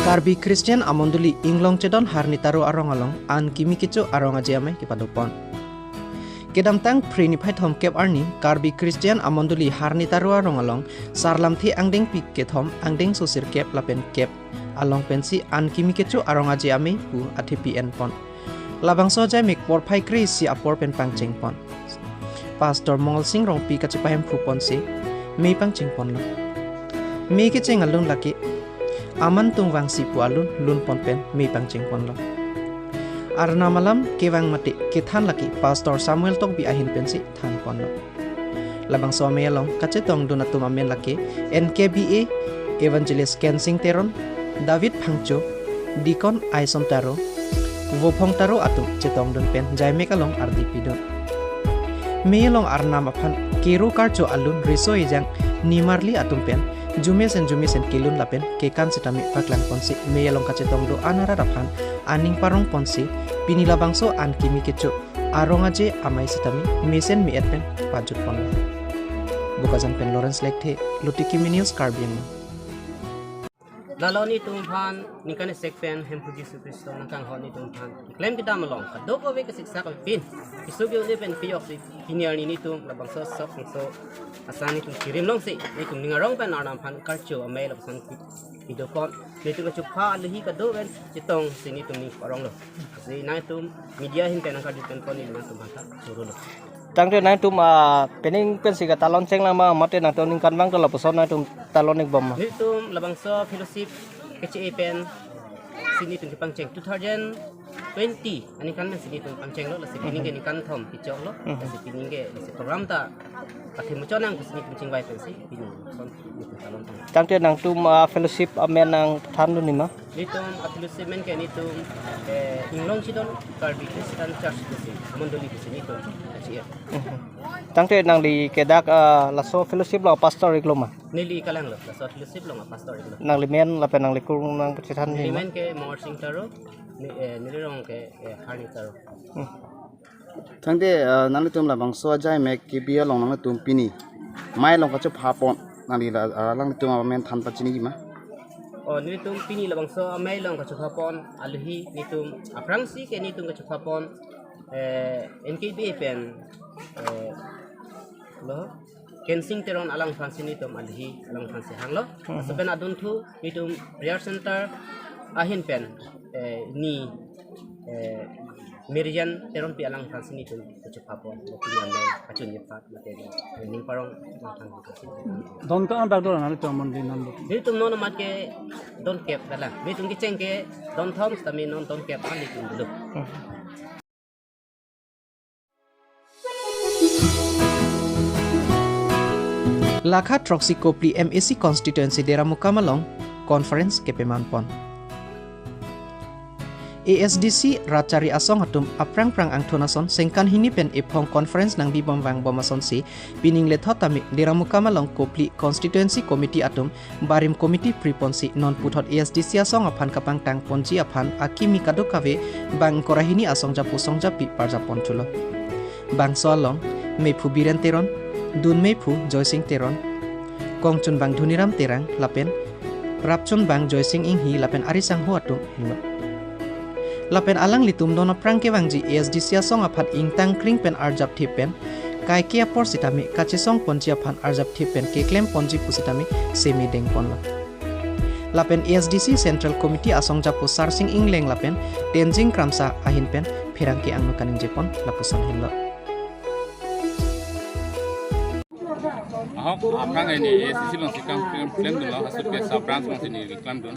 Karbi Christian amonduli inglong cedon harnitaru arongalong an kimi kicu arong ajame kipadopon. Kedam tang prini thom kep arni Karbi Christian amonduli harnitaru arongalong sarlam thi angdeng pik kethom angdeng susir kep lapen kep along pensi an kimi kicu arong ajame pu athepi en pon. Labang sojai mek por phai kri si apor pen pangcheng pon. Pastor Mongol Singh rong pi kachipahem phupon si mei pangcheng pon lo. Mei ke cheng alun laki aman tung wang si pu alun lun pon pen mei pangcheng pon lo. Arna malam ke wang mati ke than laki Pastor Samuel tok bi ahin pen si than pon lo. Labang so me long kachetong donatum amen laki NKBA Evangelist Kensing Teron David Phangcho Dikon Aison Taro Wopong Taro atu chetong don pen jai mekalong RDP don. Meyalong arna maphan kero karcho alun riso ejang nimarli atum pen jumesen kilun lapen kekan setami paklang ponsi meyalong kacetong do anara raphan aning parong ponsi pinila bangso an kimi kecho arong aje amai setami mesen mi pen pajut pon. Bukasan pen Lawrence Lekte Lutiki News Caribbean. Lalau ni tumphan ni kan sekpen hempu Yesus Kristus nakang hon ni tumphan klaim kita melong kadok ko ke siksa ko pin isugyo ni pen piyok piniar ni tum labang so asani tum kirim long si ni tum ningarong pen arnam phan karcho amai labang idopon itu ko chupha alhi kadok ben chitong sini tum ni parong lo si na tum media hin pen angka dipen pon ni tum hata suru lo tang te nai tum pening pen siga talon cheng lama mate na toning kan bang to la poson na tum talon ek bom ni tum labang so fellowship kece pen sini tum pangcheng 2020 ani kan sini tum pangcheng lo la sini ke ni kan thom kichok lo la sini ke si program ta kathi mo chonang sini pangcheng bai pen si pin son ni talon tang te nang tum fellowship amen nang than du ni ma ni tum fellowship men ke ni tum inglong chidon Karbi Christian Church si mondoli sini tum achi tang te nang li kedak la so fellowship lo pastor ik lo ma nili kalang lo la so fellowship lo ma pastor lo nang li men la pen nang li kurung nang petithan ni nili men ke Mor Singh Taro nili rong ke Harni Taro thangde nang tum la bang so jai mek ki bia long nang tum pini mai long ka chu pha pon nang li la lang tum men than pa chini gi ma nili tum pini la bang so amai long ka chu pon alhi ni tum aprang si ke ni tum ka chu pon NKB pen lo Kensing Teron alang fansi ni tum alhi alang fansi hang lo sepen adun thu ni tum prayer center ahin pen ni Meridian Teron pi alang fansi ni tum chu pon lo pi amai achun ni pat mate ning parong thang fansi don ka an bagdo na tum mon din nan ni tum non mat ke don kep dala ni tum ki cheng ke don thom stami non don kep ali tum dulu Lakha Troxy Kopli MAC Constituency Dera Mukamalong Conference Kepeman Pon. ASDC Rachari Asong Hatum aprang-prang ang tunason sengkan hini pen ipong conference nang bibom wang bomason si pining lethotami Dera Mukamalong Kopli Constituency Committee atum barim committee priponsi non puthot ASDC asong aphan kapang tang ponji aphan akimi kadokave bang korahini asong japu songjapi parjapon chulo. Bang soalong mepu biren teron Dun Meipu Joysing Teron Kongchun Bang Dhuniram Terang lapen Rapchun Bang Joysing Inghi lapen Arisang Huatum hilo lapen alang litum dono prangke wangji ASDC song aphat ingtang kring pen arjap thipen kai kia por sitami kachesong ponji aphan arjap thipen ke klem ponji pusitami semi deng pon lapen ASDC Central Committee asong japu sarsing ingleng lapen Tenzing Kramsa ahin pen phirangki ang nukaning jepon lapusan hilo Aprang ini sisilong sikam klaim dun lah hasut ke sub branch masih ni klaim dun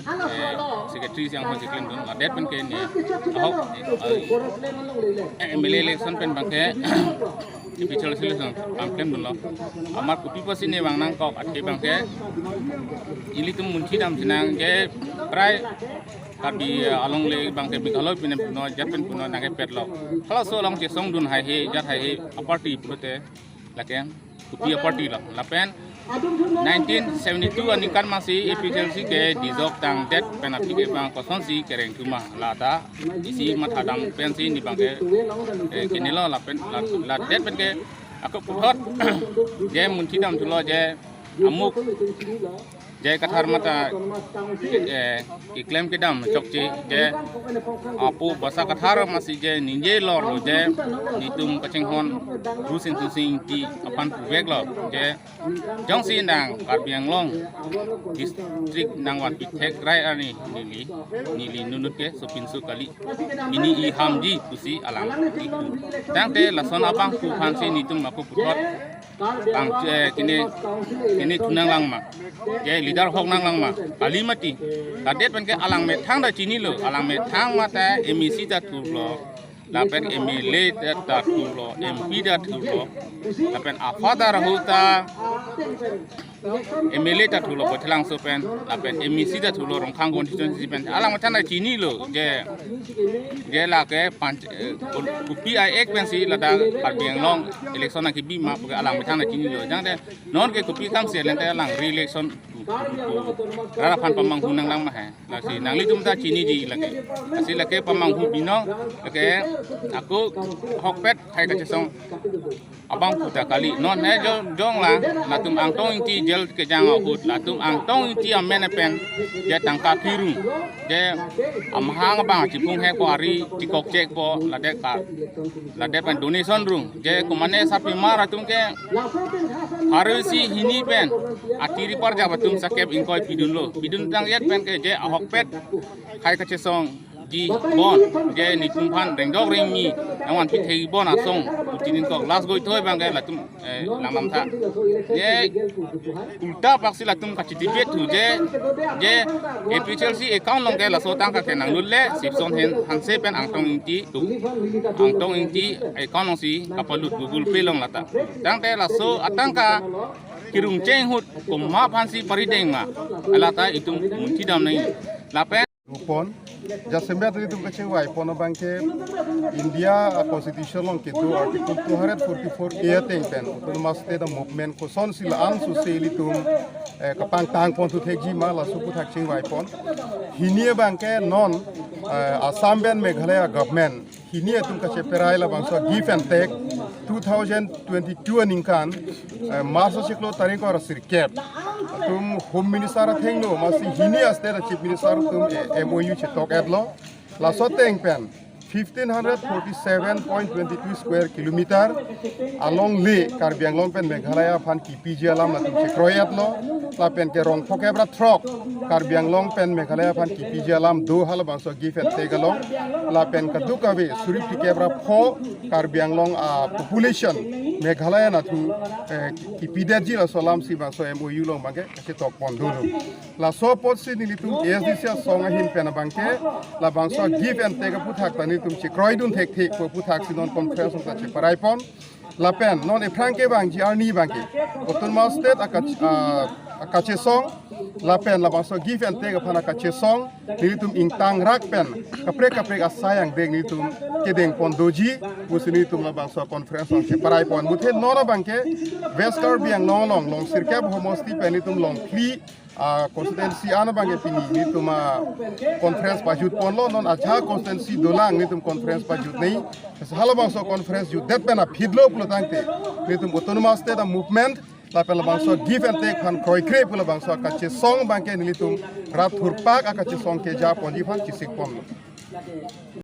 secretary yang masih klaim dun lah det pen ke ni MLA election pen bangke official selection klaim dun lah amar kopi pasi ni bang nang kok ati bangke ili tum munci dam sinang ke prai Karbi along le bangke bikalo pinen puno japen puno nage petlo kalau so long song dun hai he jat hai he party pute lakeng Kupi party lah. Lapen 1972 anikan masih efisiensi ke disok tang det penapi ke bang kosonsi kereng cuma lada isi mat adam pensi di bangke kenelo lapen la det pen ke aku putot je munti dam tulo je amuk je kathar mata iklem kedam chokche je apu basa kathar masih je ninje lor je nitum kachenghon rusin tusing ti apan vek lo je jong si nang Karbi Anglong district nangwan pitek rai ani nili nunut ke sopin su kali ini I hamji kusi alang itu tangte lason abang ku phansi nitum aku putot ang kini tunang lang ma je leader hok nang lang ma kalimati kadet pen ke alang me thang da chini lo alang me thang mata emisi da tu lo lapen emile da tu lo mp da tu lo lapen afada rahuta emile da tu lo botelang so pen lapen emisi da tu lo rong khang constituency pen alang me thang da chini lo je la ke pan kupi ai ek pen si la da Karbi Anglong election na kibi ma ke alang me thang da chini lo jang de non ke kupi kam se len te alang re-election rara pan pamanghu nang lang ma hai la si nang li tum ta chini ji lake asi lake pamanghu binong lake aku hokpet khai ka chesong abang puta kali non ne jong la tum ang tong ti jel ke jang ut la tum ang tong ti amen pen je tangka kiru je amhang bang chipung he ko ari ti kok chek po la de pen donation rung je kumane sapi mara tum ke harisi hini pen atiri par jabatum sakep ingkoi pidun tang yet pen ke je hokpet khai ka chesong di bon je ni tumpan rengdok rengmi angwan pi thei bon asong utinin ko las goi thoi bang la tum lamam tha je ulta paksi la tum ka chitibet thu je APHLC account long ke la so tang ka ke nang lulle sipson hen hanse pen angtong inti account long si kapalut Google Pay long lata tang te la so atangka kirung cheng hut kumma phansi parideng ma alata itum munti dam nai la pen Upon, jasembiat itu kecil wai pono bangke India Constitution long kitu artikel 244 teng pen autonomous state movement ko son sila ang suseli tum kapang tang pon tu thekji ma la supu thak ching wai pon hinie bangke non Assam ben Meghalaya government hinie tum kache perai la bangso give and take 2022 ningkan marso siklo tarik or sirkep tum home minister thengno masi hinie state chief minister tum MOU chitok adlo la soteng pen 1547.22 square kilometer along le Karbi Anglong pen Meghalaya phan KPG alam la tum chekroyat lo la pen ke rong phokebra throk Karbi Anglong pen Meghalaya phan KPG alam do hal bangso give and take along la pen kadukawe surip tikebra pho Karbi Anglong population Meghalaya na tu KPDG la solam si bangso MOU long bangke kasi tok pondulu la so pot si nilitum ASDC songa hin pen bangke la bangso give and take puthak tani tum chikroy dun thek po puthak sinon conference ta che parai pon la pen non e franke bang ji arni bangke autonomous state akache song la pen la bangso give and take phana kache song nilitum ingtang rak pen kapre asayang deng nilitum kedeng pon doji usini tum la bangso conference che parai pon muthe nono bangke West Karbi Anglong long sirkap homosti pen nilitum long kli constituency ana bange pini ni tuma conference pa jut ponlo non acha constituency dolang ni tum conference pa jut nei hala bangso conference jut det pena phidlo pulo tangte ni tum autonomous state movement la pela bangso give and take phan kroi kre pulo bangso kache song bangke ni tum rat thurpak akache song ke ja ponji phan chisik pon